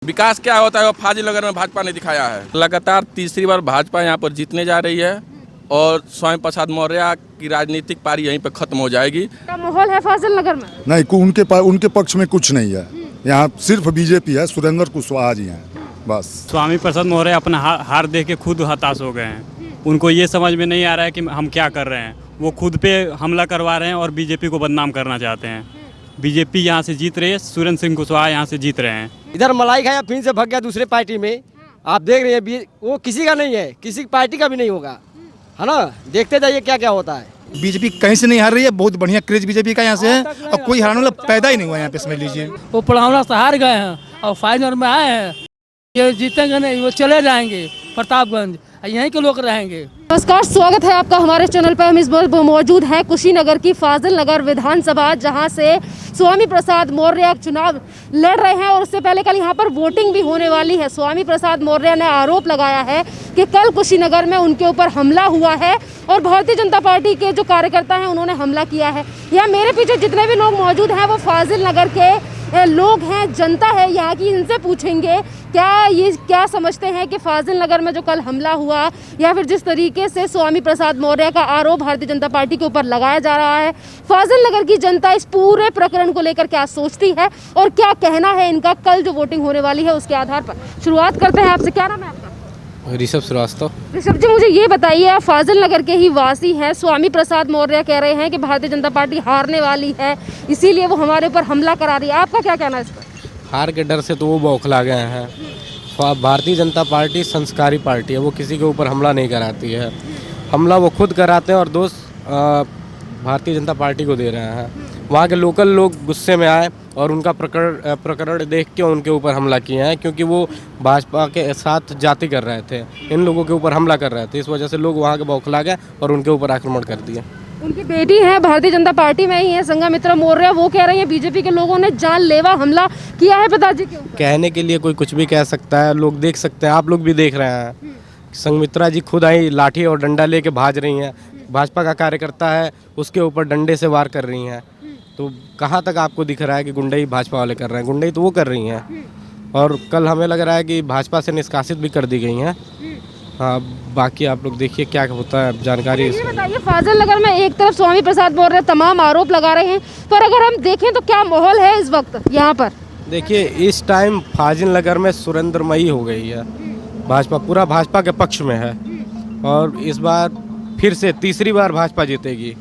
विकास क्या होता है वो फाजिलनगर में भाजपा ने दिखाया है। लगातार तीसरी बार भाजपा यहाँ पर जीतने जा रही है और स्वामी प्रसाद मौर्य की राजनीतिक पारी यहीं पर खत्म हो जाएगी। क्या माहौल है फाजिलनगर में? नहीं, उनके पक्ष में कुछ नहीं है। यहाँ सिर्फ बीजेपी है, सुरेंद्र कुशवाहा जी हैं बस। स्वामी प्रसाद मौर्य अपना हार देख के खुद हताश हो गए हैं। उनको ये समझ में नहीं आ रहा है कि हम क्या कर रहे हैं। वो खुद पे हमला करवा रहे हैं और बीजेपी को बदनाम करना चाहते हैं। बीजेपी यहाँ से जीत रही है, सुरेंद्र सिंह कुशवाहा यहाँ से जीत रहे हैं। इधर मलाई खाया फिर से भाग गया दूसरे पार्टी में। आप देख रहे हैं वो किसी का नहीं है, किसी पार्टी का भी नहीं होगा, है ना। देखते जाइए क्या क्या होता है। बीजेपी कहीं से नहीं हार रही है, बहुत बढ़िया क्रेज बीजेपी का यहाँ से है और कोई हारने वाला पैदा ही नहीं हुआ यहाँ पे, समझ लीजिए। वो पढ़ावना से हार गए हैं और फाइनल में आए हैं। ये जीतेंगे नहीं, वो चले जाएंगे प्रतापगंज, यहीं के लोग रहेंगे। नमस्कार, स्वागत है आपका हमारे चैनल पर। हम इस बार मौजूद हैं कुशीनगर की फाजिलनगर विधानसभा, जहां से स्वामी प्रसाद मौर्य चुनाव लड़ रहे हैं और उससे पहले कल यहां पर वोटिंग भी होने वाली है। स्वामी प्रसाद मौर्य ने आरोप लगाया है कि कल कुशीनगर में उनके ऊपर हमला हुआ है और भारतीय जनता पार्टी के जो कार्यकर्ता हैं उन्होंने हमला किया है। यहाँ मेरे पीछे जितने भी लोग मौजूद हैं वो फाजिलनगर के लोग हैं, जनता है यहाँ की। इनसे पूछेंगे क्या समझते हैं कि फाजिलनगर में जो कल हमला हुआ या फिर जिस तरीके से स्वामी प्रसाद मौर्य का आरोप भारतीय जनता पार्टी के ऊपर लगाया जा रहा है, फाजिलनगर की जनता इस पूरे प्रकरण को लेकर क्या सोचती है और क्या कहना है इनका कल जो वोटिंग होने वाली है उसके आधार पर। शुरुआत करते हैं आपसे। क्या नाम है आपका? ऋषभ श्रीवास्तव। ऋषभ जी, मुझे ये बताइए, आप फाजिलनगर के ही वासी हैं। स्वामी प्रसाद मौर्य कह रहे हैं कि भारतीय जनता पार्टी हारने वाली है, इसीलिए वो हमारे ऊपर हमला करा रही है। आपका क्या कहना है इस पर? हार के डर से तो वो बौखला गए हैं। भारतीय जनता पार्टी संस्कारी पार्टी है, वो किसी के ऊपर हमला नहीं कराती है। हमला वो खुद कराते हैं और दोष भारतीय जनता पार्टी को दे रहे हैं। वहाँ के लोकल लोग गुस्से में आए और उनका प्रकरण देख के उनके ऊपर हमला किए हैं, क्योंकि वो भाजपा के साथ जाति कर रहे थे, इन लोगों के ऊपर हमला कर रहे थे। इस वजह से लोग वहाँ के बौखला गए और उनके ऊपर आक्रमण कर दिए। उनकी बेटी है, भारतीय जनता पार्टी में ही है, संघमित्रा मौर्य, वो कह रही है बीजेपी के लोगों ने जानलेवा हमला किया है पिताजी के ऊपर। कहने के लिए कोई कुछ भी कह सकता है, लोग देख सकते हैं, आप लोग भी देख रहे हैं। संघमित्रा जी खुद आई लाठी और डंडा लेके भाज रही हैं। भाजपा का कार्यकर्ता है, उसके ऊपर डंडे से वार कर रही हैं। तो कहाँ तक आपको दिख रहा है कि गुंडई भाजपा वाले कर रहे हैं? गुंडई तो वो कर रही हैं। और कल हमें लग रहा है कि भाजपा से निष्कासित भी कर दी गई हैं। हाँ, बाकी आप लोग देखिए क्या होता है, जानकारी। ये बताइए, फाजिलनगर में एक तरफ स्वामी प्रसाद मौर्य तमाम आरोप लगा रहे हैं, पर अगर हम देखें तो क्या माहौल है इस वक्त यहाँ पर? देखिए, इस टाइम फाजिलनगर में सुरेंद्रमयी हो गई है। भाजपा पूरा भाजपा के पक्ष में है और इस बार फिर से तीसरी बार भाजपा जीतेगी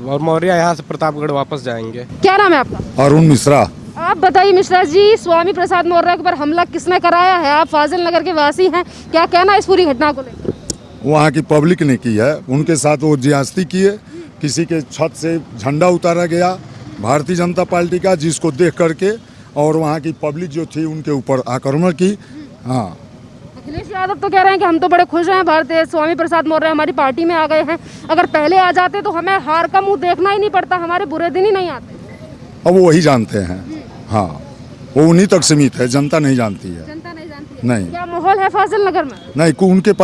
और मौर्य यहाँ से प्रतापगढ़ वापस जाएंगे। क्या नाम है आपका? अरुण मिश्रा। आप बताइए मिश्रा जी, स्वामी प्रसाद मौर्य के ऊपर हमला किसने कराया है? आप फाजिलनगर के वासी हैं, क्या कहना है इस पूरी घटना को लेकर? वहाँ की पब्लिक ने की है, उनके साथ वो ज्यादती की है। किसी के छत से झंडा उतारा गया भारतीय जनता पार्टी का, जिसको देख करके और वहाँ की पब्लिक जो थी उनके ऊपर आक्रमण की। हाँ, अखिलेश यादव तो कह रहे हैं कि हम तो बड़े खुश हैं, भारतीय स्वामी प्रसाद मौर्य हमारी पार्टी में आ गए हैं। अगर पहले आ जाते तो हमें हार का मुंह देखना ही नहीं पड़ता, हमारे बुरे दिन ही नहीं आते। अब वो वही जानते हैं। हाँ, वो उन्हीं तक सीमित है, जनता नहीं जानती है। जनता नहीं जानती है। नहीं। क्या माहौल है फाजिलनगर में? नहीं,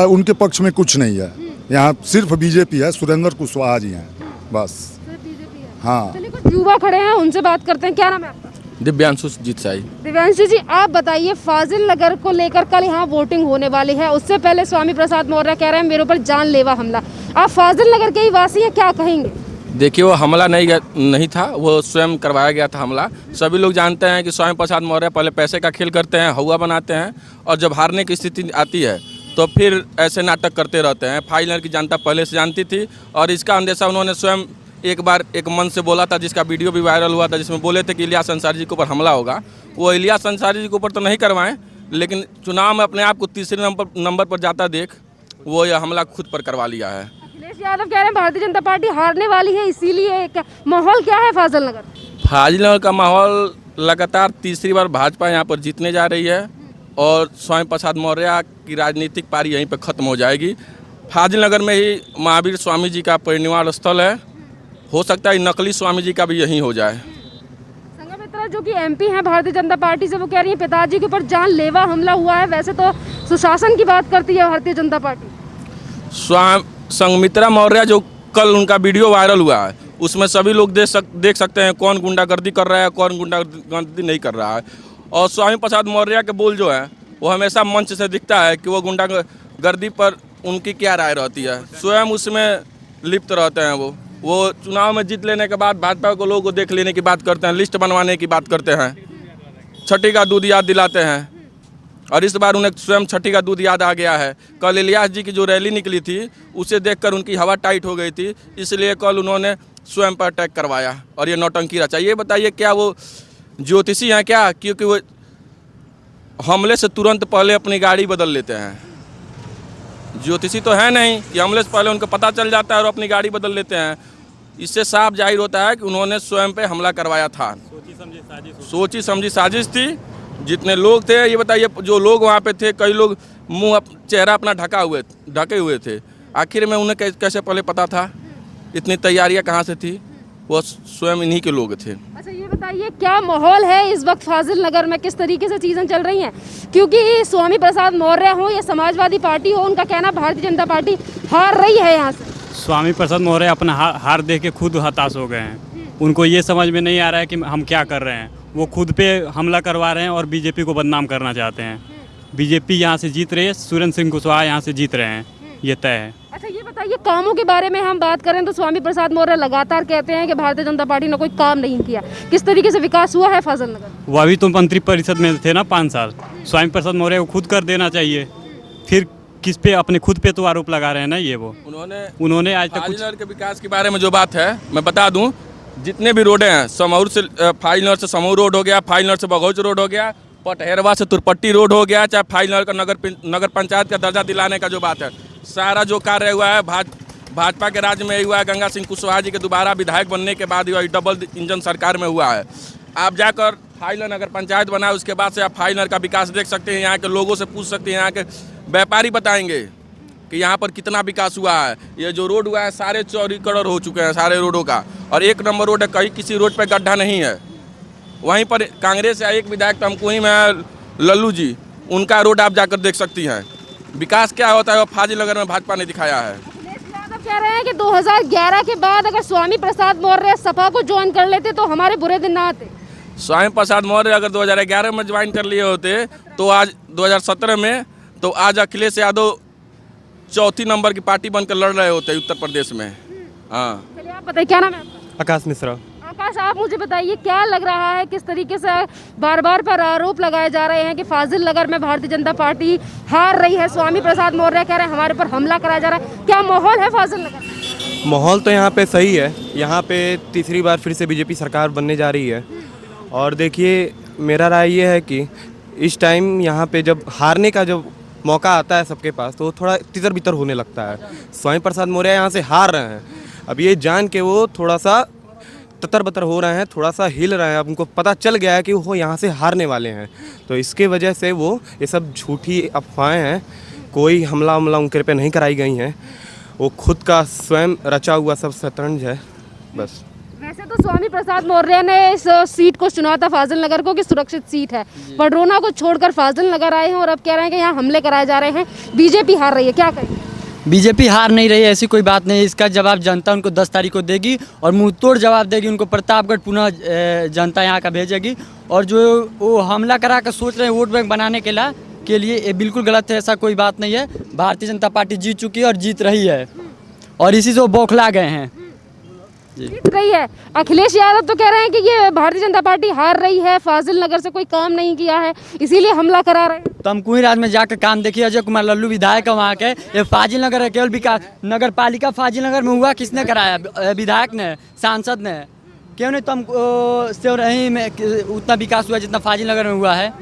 उनके पक्ष में कुछ नहीं है। यहाँ सिर्फ बीजेपी है, सुरेंद्र कुशवाहा जी हैं बस। बीजेपी है। हाँ। चलिए, कुछ युवा खड़े हैं, उनसे बात करते हैं। क्या नाम है आपका? दिव्यांशु जीत साई। दिव्यांशु जी, आप बताइए, फाजिलनगर को लेकर कल यहाँ वोटिंग होने वाली है, उससे पहले स्वामी प्रसाद मौर्य कह रहे हैं मेरे ऊपर जानलेवा हमला। आप फाजिलनगर के ही वासी हैं, क्या कहेंगे? देखिए, वो हमला नहीं था, वो स्वयं करवाया गया था हमला। सभी लोग जानते हैं कि स्वामी प्रसाद मौर्य पहले पैसे का खेल करते हैं, हवा बनाते हैं और जब हारने की स्थिति आती है तो फिर ऐसे नाटक करते रहते हैं। फाजिलनगर की जनता पहले से जानती थी और इसका अंदेशा उन्होंने स्वयं एक बार एक मन से बोला था, जिसका वीडियो भी वायरल हुआ था, जिसमें बोले थे कि इलियास अंसारी जी के ऊपर हमला होगा। वो इलियास अंसारी जी के ऊपर तो नहीं करवाएं, लेकिन चुनाव में अपने आप को तीसरे नंबर पर जाता देख वो यह हमला खुद पर करवा लिया है। अखिलेश यादव कह रहे हैं भारतीय जनता पार्टी हारने वाली है, इसीलिए माहौल क्या है फाजिलनगर? फाजिलनगर का माहौल लगातार तीसरी बार भाजपा यहाँ पर जीतने जा रही है और स्वामी प्रसाद मौर्य की राजनीतिक पारी यहीं पर खत्म हो जाएगी। फाजिलनगर में ही महावीर स्वामी जी का परिनिवास स्थल है, हो सकता है नकली स्वामी जी का भी यहीं हो जाए। संघमित्रा जो कि एमपी हैं भारतीय जनता पार्टी से, वो कह रही है पिताजी के ऊपर जानलेवा हमला हुआ है। वैसे तो सुशासन की बात करती है भारतीय जनता पार्टी। संघमित्रा मौर्य जो कल उनका वीडियो वायरल हुआ है, उसमें सभी लोग देख सकते हैं कौन गुंडागर्दी कर रहा है, कौन गुंडागर्दी नहीं कर रहा है। और स्वामी प्रसाद मौर्य के बोल जो है वो हमेशा मंच से दिखता है कि वो गुंडागर्दी पर उनकी क्या राय रहती है, स्वयं उसमें लिप्त रहते हैं। वो चुनाव में जीत लेने के बाद भाजपा को लोगों को देख लेने की बात करते हैं, लिस्ट बनवाने की बात करते हैं, छठी का दूध याद दिलाते हैं। और इस बार उन्हें स्वयं छठी का दूध याद आ गया है। कल इलियास जी की जो रैली निकली थी उसे देखकर उनकी हवा टाइट हो गई थी, इसलिए कल उन्होंने स्वयं पर अटैक करवाया और ये नौटंकी रचा। ये बताइए क्या वो ज्योतिषी हैं क्या? क्योंकि वो हमले से तुरंत पहले अपनी गाड़ी बदल लेते हैं। ज्योतिषी तो है नहीं कि हमले से पहले उनको पता चल जाता है और अपनी गाड़ी बदल लेते हैं। इससे साफ जाहिर होता है कि उन्होंने स्वयं पे हमला करवाया था। सोची समझी साजिश थी। जितने लोग थे, ये बताइए जो लोग वहाँ पे थे, कई लोग चेहरा अपना ढके हुए थे। आखिर में उन्हें कैसे पहले पता था? इतनी तैयारियां कहाँ से थी? वो स्वयं इन्हीं के लोग थे। अच्छा ये बताइए क्या माहौल है इस वक्त फाजिल नगर में, किस तरीके से चीज़ें चल रही हैं? क्योंकि स्वामी प्रसाद मौर्य हो या समाजवादी पार्टी हो, उनका कहना भारतीय जनता पार्टी हार रही है यहाँ से। स्वामी प्रसाद मौर्य अपना हार देख के खुद हताश हो गए हैं। उनको ये समझ में नहीं आ रहा है कि हम क्या कर रहे हैं। वो खुद पे हमला करवा रहे हैं और बीजेपी को बदनाम करना चाहते हैं। बीजेपी यहाँ से जीत रही है, सुरेंद्र सिंह कुशवाहा यहाँ से जीत रहे हैं, ये तय है। अच्छा ये बताइए कामों के बारे में हम बात करें तो स्वामी प्रसाद मौर्य लगातार कहते हैं कि भारतीय जनता पार्टी ने कोई काम नहीं किया। किस तरीके से विकास हुआ है फाजिल नगर? वो अभी तो मंत्री परिषद में थे ना 5 साल। स्वामी प्रसाद मौर्य को खुद कर देना चाहिए। फिर किस पे, अपने खुद पे तो आरोप लगा रहे हैं ना ये। वो उन्होंने आज तक फाजिल नगर के विकास के बारे में जो बात है मैं बता दूं, जितने भी रोडें हैं, समौर से फाजिल नगर से समौर रोड हो गया, फाजिल नगर से बघौच रोड हो गया, पटहेरवा से तुरपट्टी रोड हो गया, चाहे फाजिल नगर का नगर पंचायत का दर्जा दिलाने का जो बात है, सारा जो कार्य हुआ है भाजपा के राज्य में हुआ है। गंगा सिंह कुशवाहा जी के दोबारा विधायक बनने के बाद हुआ, डबल इंजन सरकार में हुआ है। आप जाकर फाजिल नगर पंचायत बना, उसके बाद से आप फाजिल नगर का विकास देख सकते हैं। यहाँ के लोगों से पूछ सकते हैं, यहाँ के व्यापारी बताएंगे कि यहाँ पर कितना विकास हुआ है। ये जो रोड हुआ है 4.25 करोड़ हो चुके हैं सारे रोडों का, और 1 नंबर रोड है, कहीं किसी रोड पे गड्ढा नहीं है। वहीं पर कांग्रेस या एक विधायक तो हमको ही में लल्लू जी, उनका रोड आप जाकर देख सकती हैं। विकास क्या होता है वो फाजिल नगर में भाजपा ने दिखाया है। यादव कह रहे हैं कि 2011 के बाद अगर स्वामी प्रसाद मौर्य सपा को ज्वाइन कर लेते तो हमारे बुरे दिन ना आते। स्वामी प्रसाद मौर्य अगर 2011 में ज्वाइन कर लिए होते तो आज 2017 में तो आज अखिलेश यादव 4थी नंबर की पार्टी बनकर लड़ रहे होते उत्तर प्रदेश में। हाँ चलिए आप बताइए क्या नाम है आपका? आकाश मिश्रा। आकाश आप मुझे बताइए क्या लग रहा है, किस तरीके से बार बार पर आरोप लगाए जा रहे हैं कि फाजिल नगर में भारतीय जनता पार्टी हार रही है, स्वामी प्रसाद मौर्य कह रहे हैं हमारे पर हमला कराया जा रहा है। क्या माहौल है फाजिल नगर? माहौल तो यहाँ पे सही है। यहाँ पे तीसरी बार फिर से बीजेपी सरकार बनने जा रही है। और देखिए मेरा राय ये है कि इस टाइम यहाँ पे जब हारने का जब मौका आता है सबके पास तो थोड़ा तितर बितर होने लगता है। स्वामी प्रसाद मौर्य यहाँ से हार रहे हैं, अब ये जान के वो थोड़ा सा ततर बतर हो रहे हैं, थोड़ा सा हिल रहे हैं। अब उनको पता चल गया है कि वो यहाँ से हारने वाले हैं, तो इसके वजह से वो ये सब झूठी अफवाहें हैं, कोई हमला उनके पे नहीं कराई गई हैं। वो खुद का स्वयं रचा हुआ सब शतरंज है बस। वैसे तो स्वामी प्रसाद मौर्य ने इस सीट को चुना था फाजिल नगर को कि सुरक्षित सीट है, पडरौना को छोड़कर फाजिल नगर आए हैं और अब कह रहे हैं कि यहाँ हमले कराए जा रहे हैं, बीजेपी हार रही है। क्या करें? बीजेपी हार नहीं रही है, ऐसी कोई बात नहीं है। इसका जवाब जनता उनको 10 तारीख को देगी और मुंह तोड़ जवाब देगी। उनको प्रतापगढ़ पुनः जनता यहाँ का भेजेगी। और जो वो हमला करा कर सोच रहे हैं वोट बैंक बनाने के लिए ये बिल्कुल गलत है। ऐसा कोई बात नहीं है। भारतीय जनता पार्टी जीत चुकी है और जीत रही है, और इसी से वो बौखला गए हैं। जीत रही है। अखिलेश यादव तो कह रहे हैं कि ये भारतीय जनता पार्टी हार रही है, फाजिल नगर से कोई काम नहीं किया है, इसीलिए हमला करा रहे हैं। तमकुही राज में जाकर काम देखिए, अजय कुमार लल्लू विधायक है वहाँ के। ये फाजिल नगर है, केवल विकास नगर पालिका फाजिल नगर में हुआ किसने कराया? विधायक ने, सांसद ने। क्यों नहीं तम से रही में उतना विकास हुआ जितना फाजिल नगर में हुआ है,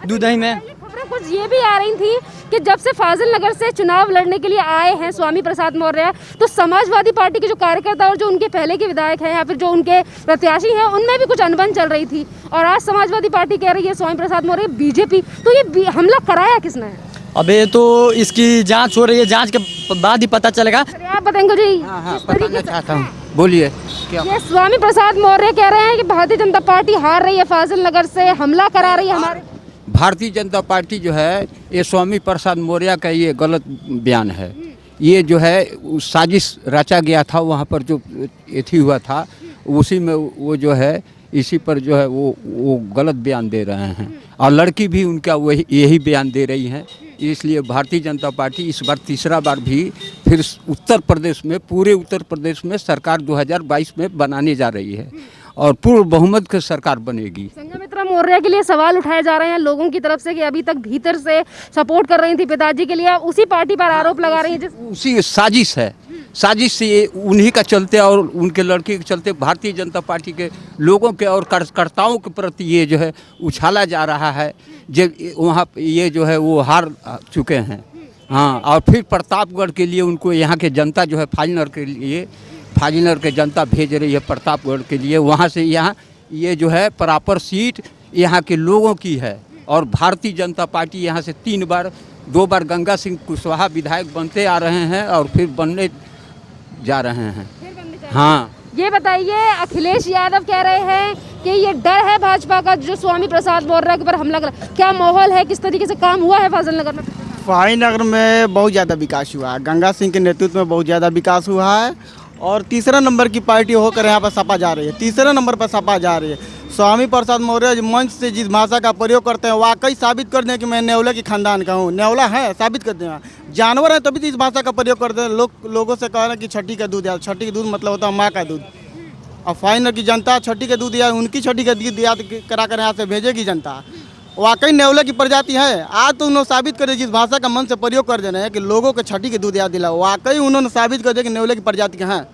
दुधई में। खबरें कुछ ये भी आ रही थी कि जब से फाजिल नगर से चुनाव लड़ने के लिए आए हैं स्वामी प्रसाद मौर्य, तो समाजवादी पार्टी के जो कार्यकर्ता और जो उनके पहले के विधायक हैं या फिर जो उनके प्रत्याशी हैं उनमें भी कुछ अनबन चल रही थी। और आज समाजवादी पार्टी कह रही है स्वामी प्रसाद मौर्य बीजेपी, तो ये हमला कराया किसने है? अब ये तो इसकी जांच हो रही है, जांच के बाद ही पता चलेगा। आप बताएंगे जी। बताना चाहता हूँ, बोलिए। ये स्वामी प्रसाद मौर्य कह रहे हैं कि भारतीय जनता पार्टी हार रही है, फाजिल नगर से हमला करा रही है हमारे। भारतीय जनता पार्टी जो है ये स्वामी प्रसाद मौर्य का ये गलत बयान है। ये जो है साजिश रचा गया था, वहाँ पर जो एथी हुआ था उसी में वो जो है इसी पर जो है वो गलत बयान दे रहे हैं और लड़की भी उनका वही यही बयान दे रही हैं। इसलिए भारतीय जनता पार्टी इस बार तीसरा बार भी फिर उत्तर प्रदेश में, पूरे उत्तर प्रदेश में सरकार 2022 में बनाने जा रही है और पूर्ण बहुमत की सरकार बनेगी। संघमित्रा मौर्य के लिए सवाल उठाए जा रहे हैं लोगों की तरफ से कि अभी तक भीतर से सपोर्ट कर रही थी पिताजी के लिए, उसी पार्टी पर आरोप लगा रही है। उसी साजिश है, साजिश से ये उन्हीं का चलते और उनके लड़के के चलते भारतीय जनता पार्टी के लोगों के और कार्यकर्ताओं के प्रति ये जो है उछाला जा रहा है। जब वहाँ ये जो है वो हार चुके हैं। हाँ, और फिर प्रतापगढ़ के लिए उनको यहाँ के जनता जो है फाजिलनगर के जनता भेज रही है प्रतापगढ़ के लिए। वहाँ से यहाँ ये जो है प्रॉपर सीट यहाँ के लोगों की है और भारतीय जनता पार्टी यहाँ से 2 बार गंगा सिंह कुशवाहा विधायक बनते आ रहे हैं और फिर बनने जा रहे हैं। हाँ, ये बताइए, अखिलेश यादव कह रहे हैं कि ये डर है भाजपा का जो स्वामी प्रसाद मौर्य के ऊपर हमला कर, क्या माहौल है, किस तरीके से काम हुआ है फाजिल नगर में? फाजिल नगर में बहुत ज़्यादा विकास हुआ है, गंगा सिंह के नेतृत्व में बहुत ज़्यादा विकास हुआ है और तीसरा नंबर की पार्टी होकर यहाँ पर सपा जा रही है, तीसरे नंबर पर सपा जा रही है। स्वामी प्रसाद मौर्य मंच से जिस भाषा का प्रयोग करते हैं वाकई साबित कर दें कि मैं नेवला के खानदान का हूँ। नेवला है, साबित कर दें। जानवर है तभी तो इस भाषा का प्रयोग करते हैं। लोगों से कह रहे हैं कि छठी का दूध याद, छठी का दूध मतलब होता है माँ का दूध। और फाइनल की जनता छठी का दूध याद, उनकी छठी का दूध याद करा कर यहाँ से भेजेगी जनता। वाकई नेवला की प्रजाति है। आज तो उन्होंने साबित कर दिया, जिस भाषा का मन से प्रयोग कर दे रहे हैं कि लोगों को छठी के दूध याद दिला, वाकई उन्होंने साबित कर दिया कि नेवला की प्रजाति के हैं।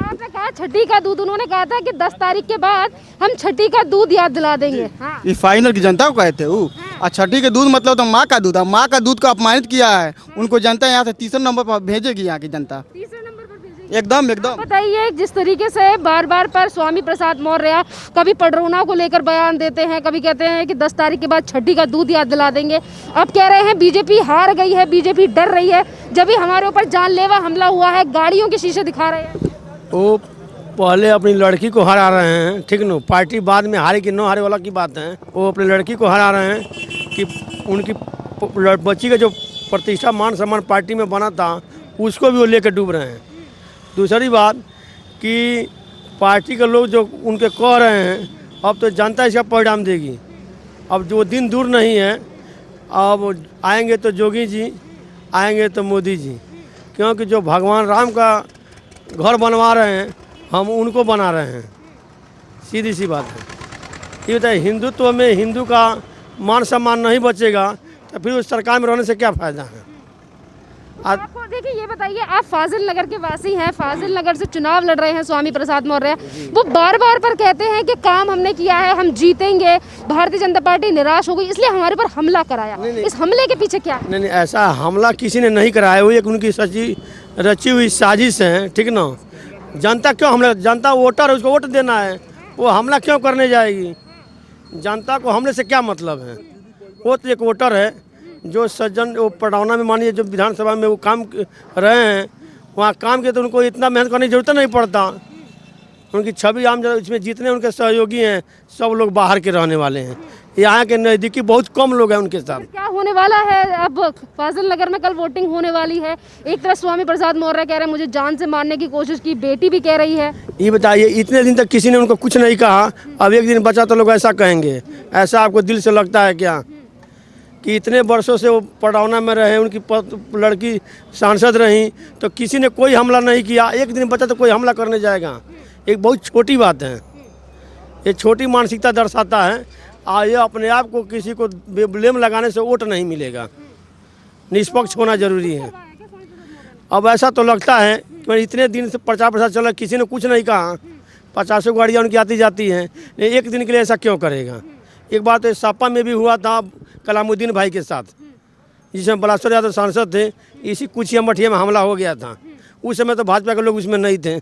आपने कहा छठी का दूध, उन्होंने कहा था कि 10 तारीख के बाद हम छठी का दूध याद दिला देंगे। हाँ। इस फाइनल की जनता को कहते हो और छठी के दूध मतलब तो माँ का दूध है। माँ का दूध को अपमानित किया है, उनको जनता यहाँ से तीसरे नंबर पर भेजेगी। यहाँ की जनता तीसरे नंबर पर भेजेगी। एकदम। बताइए, जिस तरीके से बार बार पर स्वामी प्रसाद मौर्य कभी पडरौना को लेकर बयान देते हैं, कभी कहते हैं कि 10 तारीख के बाद छठी का दूध याद दिला देंगे। अब कह रहे हैं बीजेपी हार गई है, बीजेपी डर रही है। जब भी हमारे ऊपर जानलेवा हमला हुआ है, गाड़ियों के शीशे दिखा रहे हैं। वो पहले अपनी लड़की को हरा रहे हैं, ठीक न, पार्टी बाद में हारे कि न हारे वाला की बात है। वो अपनी लड़की को हरा रहे हैं कि उनकी बच्ची का जो प्रतिष्ठा मान सम्मान पार्टी में बना था उसको भी वो लेकर डूब रहे हैं। दूसरी बात कि पार्टी के लोग जो उनके कह रहे हैं, अब तो जनता इसका परिणाम देगी। अब जो दिन दूर नहीं है, अब आएंगे तो जोगी जी, आएंगे तो मोदी जी, क्योंकि जो भगवान राम का घर बनवा रहे हैं हम उनको बना रहे हैं। सीधी सी बात है। ये बताइए, हिंदुत्व में हिंदू का मान सम्मान नहीं बचेगा तो फिर उस सरकार में रहने से क्या फ़ायदा है? आपको देखिए, ये बताइए, आप फाजिल नगर के वासी हैं, फाजिल नगर से चुनाव लड़ रहे हैं स्वामी प्रसाद मौर्य। वो बार बार पर कहते हैं कि काम हमने किया है, हम जीतेंगे, भारतीय जनता पार्टी निराश हो गई इसलिए हमारे पर हमला कराया। इस हमले के पीछे क्या है? नहीं, ऐसा हमला किसी ने नहीं कराया। वो एक उनकी सच्ची रची हुई साजिश है, ठीक ना। जनता क्यों हमला, जनता वोटर है, उसको वोट देना है, वो हमला क्यों करने जाएगी? जनता को हमले से क्या मतलब है? वो तो एक वोटर है जो सज्जन, वो पडरौना में मानिए जो विधानसभा में वो काम रहे हैं, वहाँ काम के तो उनको इतना मेहनत करने की जरूरत नहीं पड़ता। उनकी छवि आम इसमें जितने उनके सहयोगी हैं सब लोग बाहर के रहने वाले हैं। यहाँ के नज़दीकी बहुत कम लोग हैं उनके साथ। क्या होने वाला है अब फाजिल नगर में? कल वोटिंग होने वाली है। एक तरफ स्वामी प्रसाद मौर्य कह रहे हैं मुझे जान से मारने की कोशिश की, बेटी भी कह रही है। ये बताइए, इतने दिन तक किसी ने उनको कुछ नहीं कहा, अब एक दिन बचा तो लोग ऐसा कहेंगे? ऐसा आपको दिल से लगता है क्या कि इतने वर्षों से वो पडरौना में रहे, उनकी लड़की सांसद रही, तो किसी ने कोई हमला नहीं किया? एक दिन बचा तो कोई हमला करने जाएगा? एक बहुत छोटी बात है, ये छोटी मानसिकता दर्शाता है। ये अपने आप को किसी को ब्लेम लगाने से वोट नहीं मिलेगा, निष्पक्ष होना जरूरी है। अब ऐसा तो लगता है कि इतने दिन से प्रचार प्रसार चला, किसी ने कुछ नहीं कहा, 50 गाड़ियाँ उनकी आती जाती हैं, एक दिन के लिए ऐसा क्यों करेगा? एक बात तो सपा में भी हुआ था कलामुद्दीन भाई के साथ, जिसमें बलासुर यादव सांसद थे, इसी कुचिया मठिया में हमला हो गया था। उस समय तो भाजपा के लोग उसमें नहीं थे,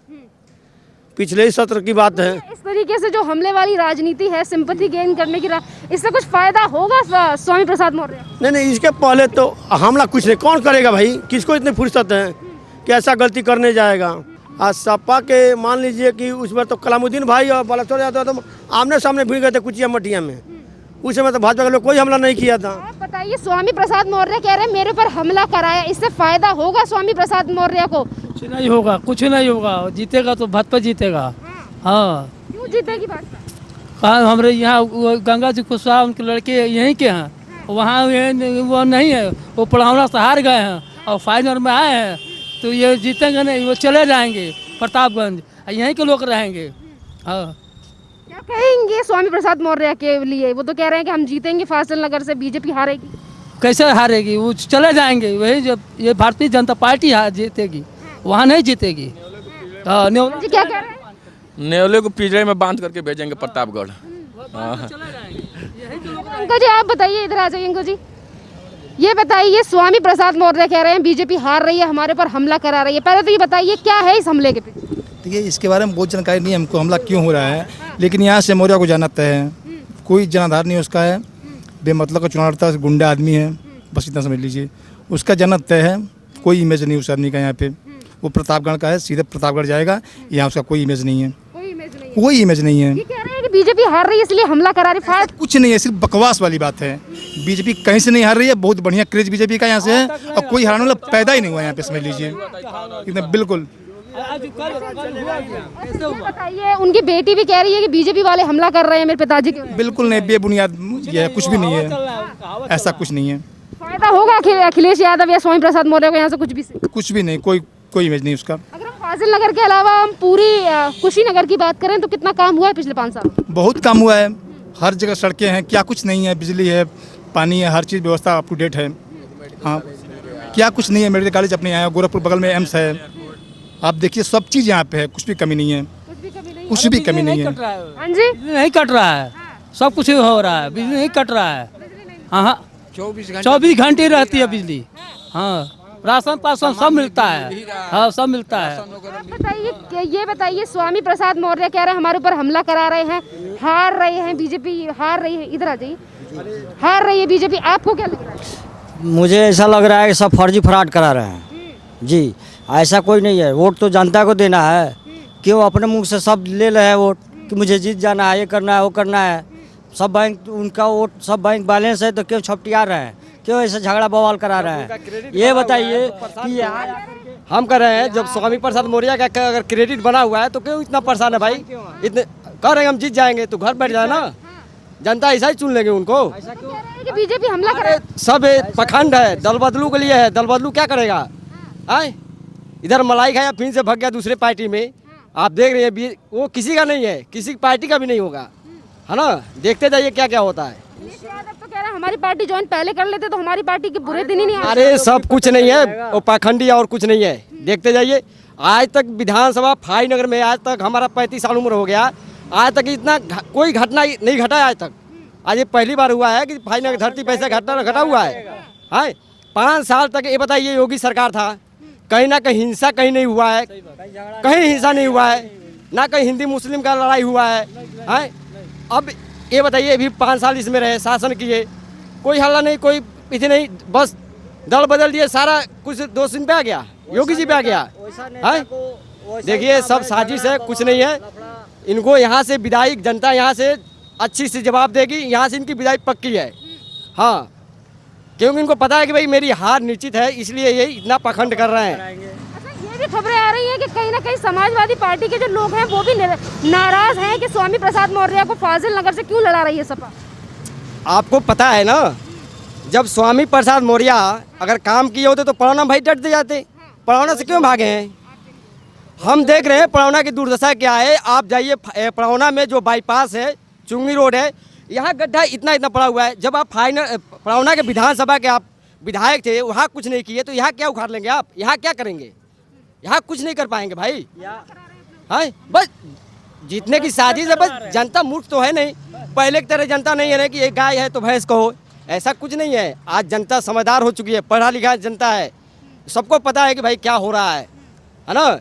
पिछले ही सत्र की बात है। इस तरीके से जो हमले वाली राजनीति है, सिंपैथी गेन करने की, इससे कुछ फायदा होगा स्वामी प्रसाद मौर्य? नहीं, इसके पहले तो हमला कुछ नहीं, कौन करेगा भाई? किसको इतनी फुर्सत है कि ऐसा गलती करने जाएगा? आज सपा के मान लीजिए कि उसमें तो कलामुद्दीन भाई और बलासुर यादव तो आमने सामने भिड़ गए थे कुचिया मठिया में। उस समय तो भाजपा के लोग कोई हमला नहीं किया था। आप बताइए, स्वामी प्रसाद मौर्य कह रहे हैं मेरे पर हमला कराया, इससे फायदा होगा स्वामी प्रसाद मौर्य को? कुछ नहीं होगा, कुछ नहीं होगा। जीतेगा तो भाजपा जीतेगा। हाँ, क्यों जीतेगी भाजपा? कहाँ हमारे यहाँ गंगा जी कुशवाहा उनके लड़के यहीं के हैं, वहाँ वो नहीं है, वो पढ़ावना से हार गए हैं और फाइनल में आए हैं, तो ये जीतेंगे नहीं, वो चले जाएंगे प्रतापगंज, यहीं के लोग रहेंगे। हाँ, क्या कहेंगे स्वामी प्रसाद मौर्य के लिए? वो तो कह रहे हैं कि हम जीतेंगे फाजिल नगर से, बीजेपी हारेगी। कैसे हारेगी? वो चले जाएंगे, वही जब ये भारतीय जनता पार्टी जीतेगी, वहाँ नहीं जीतेगी। हाँ, जी क्या कह रहे हैं? नेवले को पिंजरे में बांध करके भेजेंगे प्रतापगढ़। अंकल जी आप बताइए, इधर आ जाइए अंकल जी। ये बताइए, स्वामी प्रसाद मौर्य कह रहे हैं बीजेपी हार रही है, हमारे पर हमला करा रही है। पहले तो ये बताइए क्या है इस हमले के पीछे? देखिए, इसके बारे में बहुत जानकारी नहीं है हमको, हमला क्यों हो रहा है, लेकिन यहाँ से मौर्य को जाना तय है, कोई जनाधार नहीं उसका है, बेमतलब का चुनाव लड़ता है, गुंडा आदमी है, बस इतना समझ लीजिए। उसका जाना तय है, कोई इमेज नहीं उस आदमी का यहाँ पे। वो प्रतापगढ़ का है, सीधे प्रतापगढ़ जाएगा, यहाँ उसका कोई इमेज नहीं है, कोई इमेज नहीं है। ये कह रहे हैं कि बीजेपी हार रही है इसलिए हमला करा रही है। कुछ नहीं है, सिर्फ बकवास वाली बात है। बीजेपी कहीं से नहीं हार रही है, बहुत बढ़िया क्रेज बीजेपी का यहाँ से है, और कोई हारने वाला पैदा ही नहीं हुआ यहाँ पे, समझ लीजिए एकदम बिल्कुल। बताइए, उनकी बेटी भी कह रही है कि बीजेपी वाले हमला कर रहे हैं मेरे पिताजी के। बिल्कुल नहीं, बेबुनियाद ये है, कुछ भी नहीं है, ऐसा कुछ नहीं है। फायदा होगा अखिलेश यादव या स्वामी प्रसाद मौर्य को यहाँ से? कुछ भी नहीं, कोई इमेज नहीं उसका। अगर हम फाजिल नगर के अलावा हम पूरी कुशीनगर की बात करें तो कितना काम हुआ है पिछले 5 साल? बहुत काम हुआ है, हर जगह सड़कें हैं, क्या कुछ नहीं है, बिजली है, पानी है, हर चीज़ व्यवस्था अप टू डेट है। हाँ, क्या कुछ नहीं है, मेडिकल कॉलेज अपने यहाँ है, गोरखपुर बगल में एम्स है, आप देखिए सब चीज़ यहाँ पे है, कुछ भी कमी नहीं है, कुछ भी कमी नहीं है। हाँ जी, नहीं कट रहा है, सब कुछ हो रहा है, बिजली नहीं कट रहा है। हाँ, 24 घंटे रहती है बिजली। हाँ, राशन पासन सब मिलता है। हाँ, सब मिलता है। बताइए, ये बताइए, स्वामी प्रसाद मौर्य कह रहे हैं हमारे ऊपर हमला करा रहे हैं, हार रहे हैं बीजेपी, हार रही है, इधर आ जाइए, हार रही है बीजेपी, आपको क्या लग रहा है? मुझे ऐसा लग रहा है कि सब फर्जी फराड करा रहे हैं जी, ऐसा कोई नहीं है। वोट तो जनता को देना है, क्यों अपने मुंह से सब ले रहे हैं वोट कि मुझे जीत जाना है, ये करना है, वो करना है। सब बैंक उनका वोट, सब बैंक बैलेंस है, तो क्यों छपटिया रहे हैं, क्यों ऐसे झगड़ा बवाल करा रहे हैं? ये बताइए कि हम कर रहे हैं, जब स्वामी प्रसाद मौर्य का अगर क्रेडिट बना हुआ है तो क्यों इतना परेशान है भाई? इतने कह रहे हैं हम जीत जाएंगे, तो घर बैठ जाए ना, जनता ऐसा ही चुन लेंगे उनको। बीजेपी हमला करे, सब पखंड है, दल बदलू के लिए है, दल बदलू क्या करेगा? आए इधर मलाई खाया, फिर से भाग गया दूसरे पार्टी में। आप देख रहे हैं, वो किसी का नहीं है, किसी पार्टी का भी नहीं होगा, है ना? देखते जाइए क्या क्या होता है। तो कह रहे हैं हमारी पार्टी ज्वाइन पहले कर लेते तो हमारी पार्टी के बुरे दिन ही नहीं आते। अरे सब कुछ नहीं है, वो पाखंडी और कुछ नहीं है, देखते जाइए। आज तक विधानसभा फाई नगर में, आज तक हमारा 35 साल उम्र हो गया, आज तक इतना कोई घटना नहीं घटा है आज तक। आज ये पहली बार हुआ है कि फाई नगर धरती पैसा घटा हुआ है। 5 साल तक ये बताइए योगी सरकार था, कहीं ना कहीं हिंसा कहीं नहीं हुआ है, कहीं हिंसा नहीं हुआ है, ना कहीं हिंदी मुस्लिम का लड़ाई हुआ है। अब ये बताइए, अभी 5 साल इसमें रहे, शासन किए, कोई हल्ला नहीं, कोई पीछे नहीं, बस दल बदल दिए, सारा कुछ दोष इन पे आ गया, योगी जी पे आ गया है। देखिए सब साजिश है, कुछ नहीं है। इनको यहाँ से विदाई, जनता यहाँ से अच्छी सी जवाब देगी, यहाँ से इनकी विदाई पक्की है। हाँ, क्योंकि इनको पता है कि भाई मेरी हार निश्चित है, इसलिए ये इतना पखंड कर रहे हैं। ये भी खबरें आ रही हैं कि कहीं ना कहीं समाजवादी पार्टी के जो लोग हैं वो भी नाराज हैं कि स्वामी प्रसाद मौर्य को फाजिल नगर से क्यों लड़ा रही है सपा। आपको पता है ना, जब स्वामी प्रसाद मौर्य अगर काम किए होते तो पड़ौना भाई डट दे जाते, पड़ौना से क्यों भागे हैं? हम देख रहे हैं पड़ौना की दुर्दशा क्या है। आप जाइए पड़ौना में जो बाईपास है, चुंगी रोड है, यहाँ गड्ढा इतना इतना पड़ा हुआ है। जब आप पड़ौना के विधानसभा के आप विधायक थे, वहाँ कुछ नहीं किए तो यहाँ क्या उखाड़ लेंगे आप? यहाँ क्या करेंगे? यहाँ कुछ नहीं कर पाएंगे भाई। हाँ, बस जीतने की साजिश है, बस जनता मूर्ख तो है नहीं, पहले की तरह जनता नहीं है ना कि एक गाय है तो भैंस कहो, ऐसा कुछ नहीं है। आज जनता समझदार हो चुकी है, पढ़ा लिखा जनता है, सबको पता है कि भाई क्या हो रहा है ना?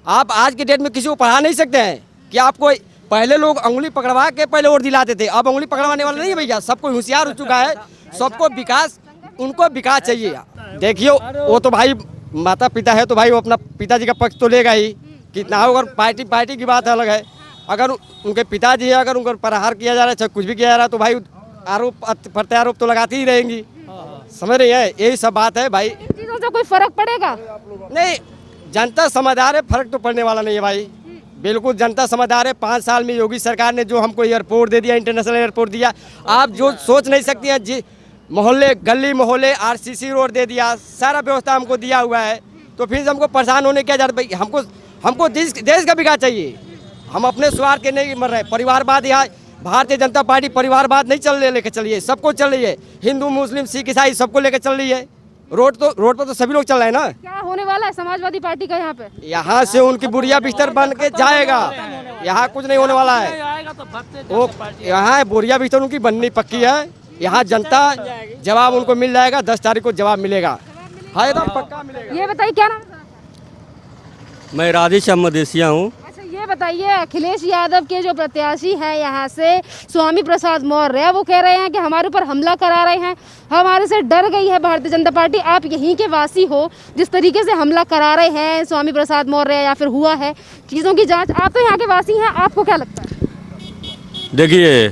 आप आज के डेट में किसी को पढ़ा नहीं सकते हैं कि आपको, पहले लोग उंगली पकड़वा के पहले वोट दिलाते थे, अब उंगली पकड़वाने वाला नहीं है भैया, सबको होशियार हो चुका है, सबको विकास, उनको विकास चाहिए। देखिए वो तो भाई माता पिता है तो भाई वो अपना पिताजी का पक्ष तो लेगा ही, कितना हो, अगर पार्टी की बात अलग है। अगर उनके पिताजी है, अगर उनको प्रहार किया जा रहा है, चाहे कुछ भी किया जा रहा है, तो भाई आरोप प्रत्यारोप तो लगाती ही रहेंगी, समझ रही है? यही सब बात है भाई। इन चीजों से कोई फर्क पड़ेगा नहीं, जनता समझदार है, फर्क तो पड़ने वाला नहीं है भाई। बिल्कुल जनता समझदार है। 5 साल में योगी सरकार ने जो हमको एयरपोर्ट दे दिया, इंटरनेशनल एयरपोर्ट दिया, आप जो सोच नहीं सकती हैं जी। मोहल्ले गली मोहल्ले आरसीसी रोड दे दिया, सारा व्यवस्था हमको दिया हुआ है। तो फिर हमको परेशान होने क्या जरूरत भाई। हमको देश का विकास चाहिए। हम अपने स्वार्थ के नहीं मर रहे। परिवारवाद यहाँ भारतीय जनता पार्टी परिवारवाद नहीं चल लेके चल रही है, सबको चल रही है। हिंदू मुस्लिम सिख ईसाई सबको लेकर चल रही है। रोड पर तो सभी लोग चल रहे हैं ना। क्या होने वाला है समाजवादी पार्टी का यहाँ पे? यहाँ से उनकी बुढ़िया बिस्तर बन के जाएगा। यहाँ कुछ नहीं होने वाला है। वो यहाँ बुढ़िया बिस्तर उनकी बननी पक्की है। यहाँ जनता जवाब उनको मिल जाएगा। 10 तारीख को जवाब मिलेगा, हाँ एकदम पक्का मिलेगा। ये बताइए क्या नाम है? मैं राधेश्याम मदेसिया हूँ। अच्छा ये बताइए, अखिलेश यादव के जो प्रत्याशी हैं यहाँ से स्वामी प्रसाद मौर्य, वो कह रहे हैं कि हमारे ऊपर हमला करा रहे हैं, हमारे से डर गई है भारतीय जनता पार्टी। आप यहीं के वासी हो, जिस तरीके से हमला करा रहे हैं स्वामी प्रसाद मौर्य या फिर हुआ है चीज़ों की जांच, आप तो यहाँ के वासी हैं, आपको क्या लगता है? देखिए,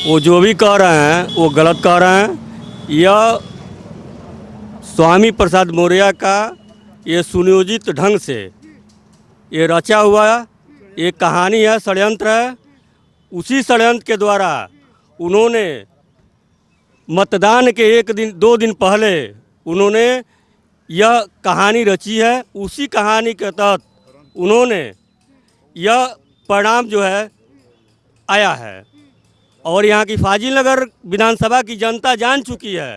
वो जो भी कह रहे हैं वो गलत कह रहे हैं। यह स्वामी प्रसाद मौर्य का ये सुनियोजित ढंग से ये रचा हुआ एक कहानी है, षड्यंत्र है। उसी षड्यंत्र के द्वारा उन्होंने मतदान के 2 दिन पहले उन्होंने यह कहानी रची है। उसी कहानी के तहत उन्होंने यह परिणाम जो है आया है। और यहाँ की फाजिल नगर विधानसभा की जनता जान चुकी है